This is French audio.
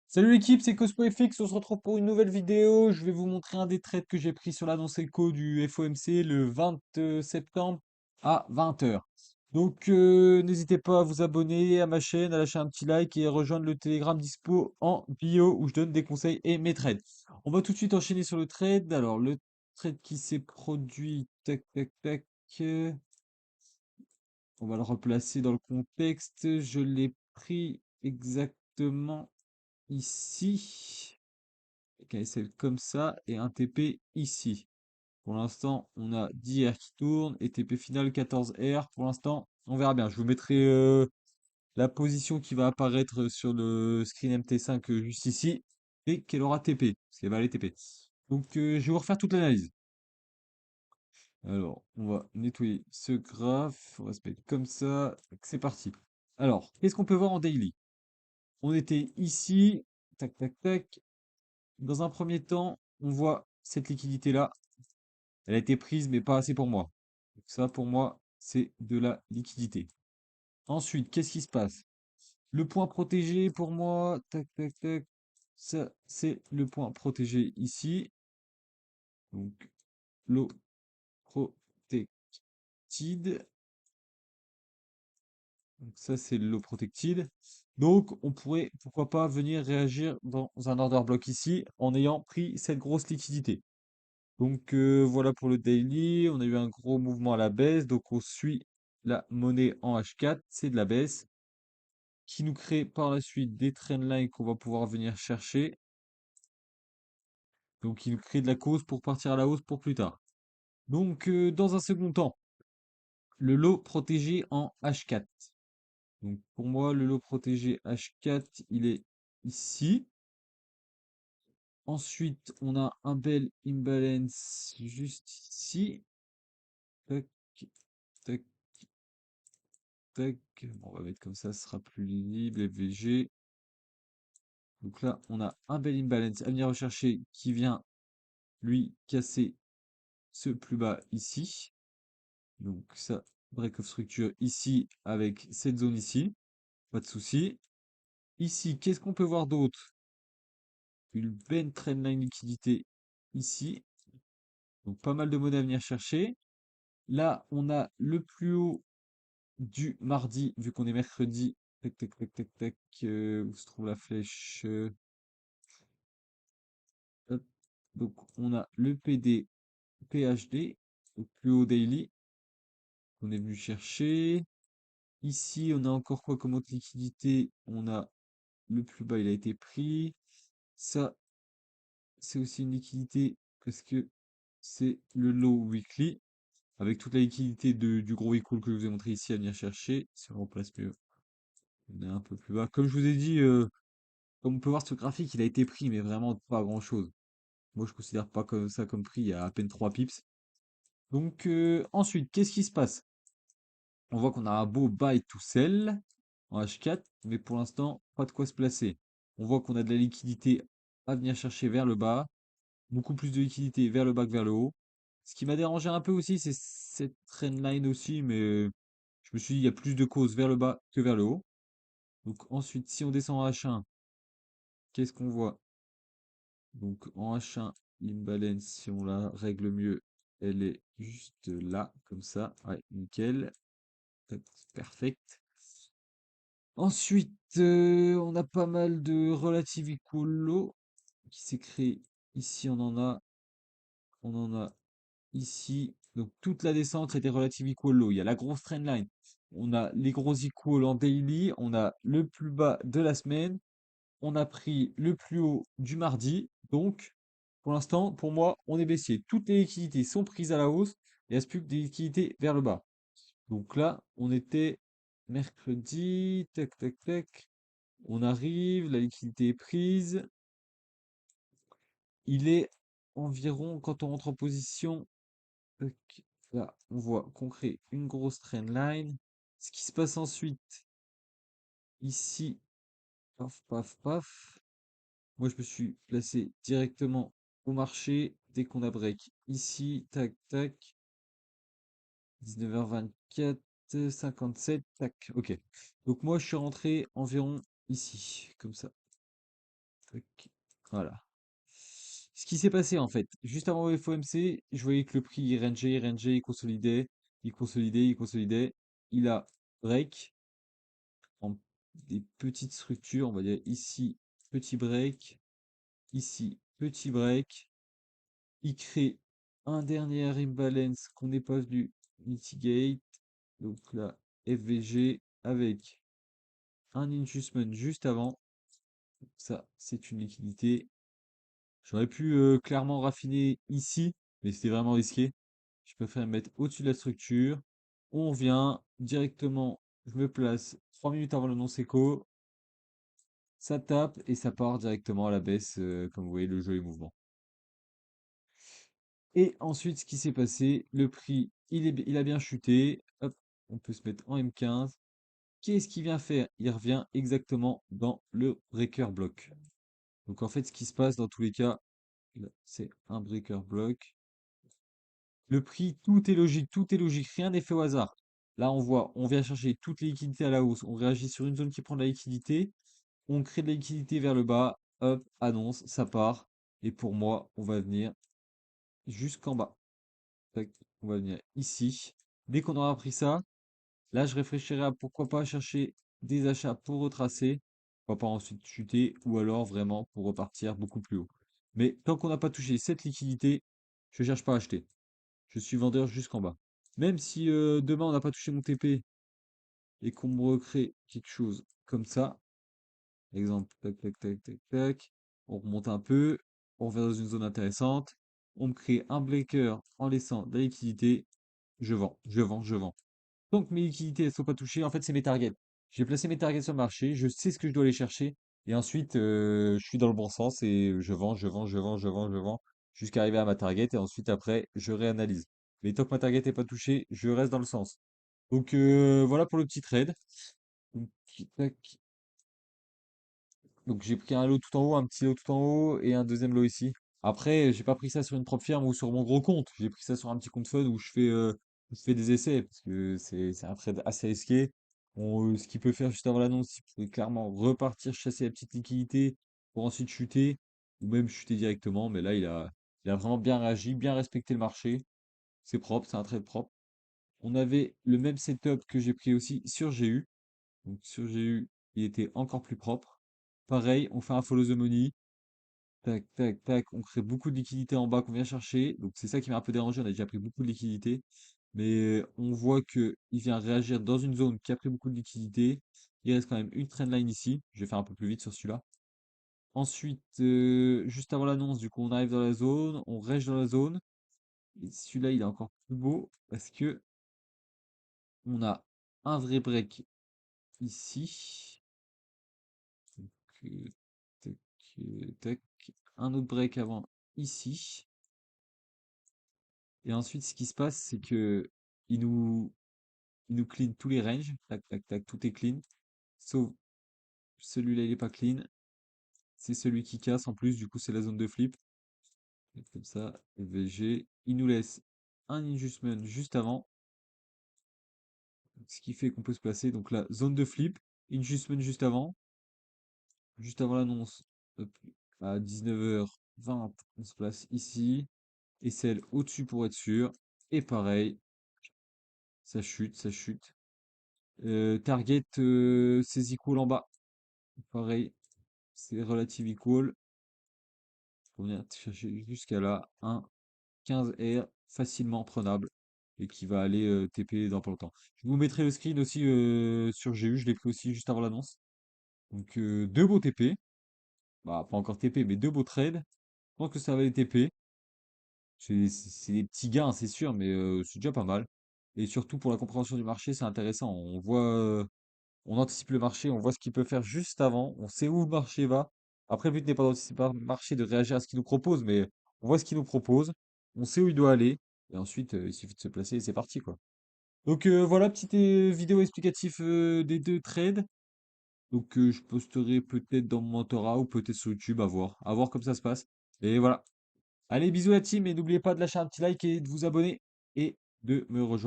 Salut l'équipe, c'est CosmoFX, on se retrouve pour une nouvelle vidéo. Je vais vous montrer un des trades que j'ai pris sur l'annonce écho du FOMC le 20 septembre à 20 heures. Donc n'hésitez pas à vous abonner à ma chaîne, à lâcher un petit like et à rejoindre le Telegram dispo en bio où je donne des conseils et mes trades. On va tout de suite enchaîner sur le trade. Alors le trade qui s'est produit, tac tac tac, on va le replacer dans le contexte. Je l'ai pris exactement ici. KSL comme ça et un TP ici. Pour l'instant, on a 10 R qui tournent et TP final 14 R. Pour l'instant, on verra bien. Je vous mettrai la position qui va apparaître sur le screen MT5 juste ici et qu'elle aura TP, parce qu'elle va aller TP. Donc, je vais vous refaire toute l'analyse. Alors, on va nettoyer ce graphe. On va se mettre comme ça. C'est parti. Alors, qu'est-ce qu'on peut voir en daily? On était ici. Tac, tac, tac. Dans un premier temps, on voit cette liquidité-là. Elle a été prise, mais pas assez pour moi. Donc ça, pour moi, c'est de la liquidité. Ensuite, qu'est-ce qui se passe? Le point protégé, pour moi, tac, tac, tac, ça, c'est le point protégé ici. Donc, low protected. Donc ça, c'est le low protected. Donc, on pourrait, pourquoi pas, venir réagir dans un order block ici en ayant pris cette grosse liquidité. Donc voilà pour le daily. On a eu un gros mouvement à la baisse. Donc on suit la monnaie en H4. C'est de la baisse qui nous crée par la suite des trendlines qu'on va pouvoir venir chercher. Donc qui nous crée de la cause pour partir à la hausse pour plus tard. Donc dans un second temps, le lot protégé en H4. Donc pour moi, le lot protégé H4, il est ici. Ensuite, on a un bel imbalance juste ici. Tac, tac, tac. Bon, on va mettre comme ça, ce sera plus lisible. FVG. Donc là, on a un bel imbalance à venir rechercher qui vient lui casser ce plus bas ici. Donc ça, break of structure ici avec cette zone ici. Pas de souci. Ici, qu'est-ce qu'on peut voir d'autre? Une belle trendline liquidité ici. Donc pas mal de monnaie à venir chercher. Là, on a le plus haut du mardi, vu qu'on est mercredi. Tac, tac, tac, tac, tac. Où se trouve la flèche? Hop. Donc, on a le PD PHD, au plus haut daily, qu'on est venu chercher. Ici, on a encore quoi comme autre liquidité? On a le plus bas, il a été pris. Ça, c'est aussi une liquidité parce que c'est le low weekly, avec toute la liquidité du gros equal que je vous ai montré ici à venir chercher. Si on replace mieux, on est un peu plus bas. Comme je vous ai dit, comme on peut voir sur le graphique, il a été pris, mais vraiment pas grand-chose. Moi, je considère pas comme ça comme prix, il y a à peine 3 pips. Donc, ensuite, qu'est-ce qui se passe? On voit qu'on a un beau buy to sell en H4, mais pour l'instant, pas de quoi se placer. On voit qu'on a de la liquidité à venir chercher vers le bas, beaucoup plus de liquidité vers le bas que vers le haut. Ce qui m'a dérangé un peu aussi, c'est cette trendline aussi, mais je me suis dit, il y a plus de causes vers le bas que vers le haut. Donc ensuite, si on descend en H1, qu'est-ce qu'on voit? Donc en H1, l'imbalance, si on la règle mieux, elle est juste là, comme ça. Ouais, nickel. Tac, perfect. Ensuite, on a pas mal de relative equal low qui s'est créé. Ici, on en a ici. Donc toute la descente, c'était relative equal low. Il y a la grosse trendline. On a les gros equals en daily. On a le plus bas de la semaine. On a pris le plus haut du mardi. Donc, pour l'instant, pour moi, on est baissier. Toutes les liquidités sont prises à la hausse. Il ne reste plus que des liquidités vers le bas. Donc là, on était mercredi. Tac, tac, tac. On arrive, la liquidité est prise. Il est environ, quand on rentre en position, tac, là, on voit qu'on crée une grosse trendline. Ce qui se passe ensuite, ici, paf, paf, paf. Moi, je me suis placé directement au marché dès qu'on a break. Ici, tac, tac, 19h24, 57, tac, ok. Donc moi, je suis rentré environ ici, comme ça. Tac, voilà. Ce qui s'est passé en fait, juste avant le FOMC, je voyais que le prix il rangeait, il consolidait, il consolidait, il consolidait. Il a break en des petites structures, on va dire ici, petit break, ici, petit break. Il crée un dernier imbalance qu'on n'est pas venu mitigate. Donc là, FVG avec un adjustment juste avant. Ça, c'est une liquidité. J'aurais pu clairement raffiner ici, mais c'était vraiment risqué. Je préfère me mettre au-dessus de la structure. On vient directement, je me place 3 minutes avant le non-seco. Ça tape et ça part directement à la baisse, comme vous voyez le joli mouvement. Et ensuite, ce qui s'est passé, le prix, il a bien chuté. Hop, on peut se mettre en M15. Qu'est-ce qu'il vient faire? Il revient exactement dans le breaker block. Donc en fait, ce qui se passe dans tous les cas, là, c'est un breaker block. Le prix, tout est logique, rien n'est fait au hasard. Là, on voit, on vient chercher toutes les liquidités à la hausse, on réagit sur une zone qui prend de la liquidité, on crée de la liquidité vers le bas, hop, annonce, ça part. Et pour moi, on va venir jusqu'en bas. Tac, on va venir ici. Dès qu'on aura pris ça, là, je réfléchirai à pourquoi pas chercher des achats pour retracer, pourquoi pas ensuite chuter, ou alors vraiment pour repartir beaucoup plus haut. Mais tant qu'on n'a pas touché cette liquidité, je cherche pas à acheter. Je suis vendeur jusqu'en bas. Même si demain on n'a pas touché mon TP et qu'on me recrée quelque chose comme ça, exemple, tac, tac, tac, tac, tac, on remonte un peu, on revient dans une zone intéressante, on me crée un breaker en laissant de la liquidité, je vends, je vends, je vends. Tant que mes liquidités ne sont pas touchées, en fait, c'est mes targets. J'ai placé mes targets sur le marché, je sais ce que je dois aller chercher, et ensuite, je suis dans le bon sens et je vends, je vends, je vends, je vends, je vends, jusqu'à arriver à ma target, et ensuite, après, je réanalyse. Mais tant que ma target n'est pas touchée, je reste dans le sens. Donc, voilà pour le petit trade. Donc, tac. Donc j'ai pris un lot tout en haut, un petit lot tout en haut et un deuxième lot ici. Après, j'ai pas pris ça sur une propre firme ou sur mon gros compte. J'ai pris ça sur un petit compte fun où je fais des essais parce que c'est un trade assez risqué. Ce qu'il peut faire juste avant l'annonce, il peut clairement repartir chasser la petite liquidité pour ensuite chuter ou même chuter directement. Mais là, il a vraiment bien réagi, bien respecté le marché. C'est propre, c'est un trade propre. On avait le même setup que j'ai pris aussi sur GU. Donc sur GU, il était encore plus propre. Pareil, on fait un follow the money. Tac, tac, tac. On crée beaucoup de liquidités en bas qu'on vient chercher. Donc c'est ça qui m'a un peu dérangé. On a déjà pris beaucoup de liquidités. Mais on voit que il vient réagir dans une zone qui a pris beaucoup de liquidités. Il reste quand même une trendline ici. Je vais faire un peu plus vite sur celui-là. Ensuite, juste avant l'annonce, du coup, on arrive dans la zone. On reste dans la zone. Et celui-là, il est encore plus beau parce que on a un vrai break ici. Donc, tac, tac. Un autre break avant ici. Et ensuite, ce qui se passe, c'est que il nous, il nous clean tous les ranges. Tac, tac, tac, tout est clean. Sauf celui-là, il est pas clean. C'est celui qui casse en plus, du coup, c'est la zone de flip. Et comme ça, VG. Il nous laisse un adjustment juste avant. Ce qui fait qu'on peut se placer. Donc la zone de flip, adjustment juste avant l'annonce. Hop, à 19h20, on se place ici. Et celle au-dessus pour être sûr. Et pareil, ça chute, ça chute. Target, c'est equal en bas. Pareil, c'est relative equal. Faut venir chercher jusqu'à là. Un 15 R facilement prenable et qui va aller TP dans pas longtemps. Je vous mettrai le screen aussi sur GU. Je l'ai pris aussi juste avant l'annonce. Donc deux beaux TP. Bah, pas encore TP, mais deux beaux trades. Je pense que ça va les TP. C'est des petits gains, c'est sûr, mais c'est déjà pas mal. Et surtout pour la compréhension du marché, c'est intéressant. On voit, on anticipe le marché, on voit ce qu'il peut faire juste avant, on sait où le marché va. Après, le but n'est pas d'anticiper le marché, de réagir à ce qu'il nous propose, mais on voit ce qu'il nous propose, on sait où il doit aller, et ensuite, il suffit de se placer et c'est parti, quoi. Donc voilà, petite vidéo explicative des deux trades. Donc je posterai peut-être dans mon mentorat ou peut-être sur YouTube, à voir comme ça se passe. Et voilà. Allez, bisous la team, et n'oubliez pas de lâcher un petit like et de vous abonner et de me rejoindre.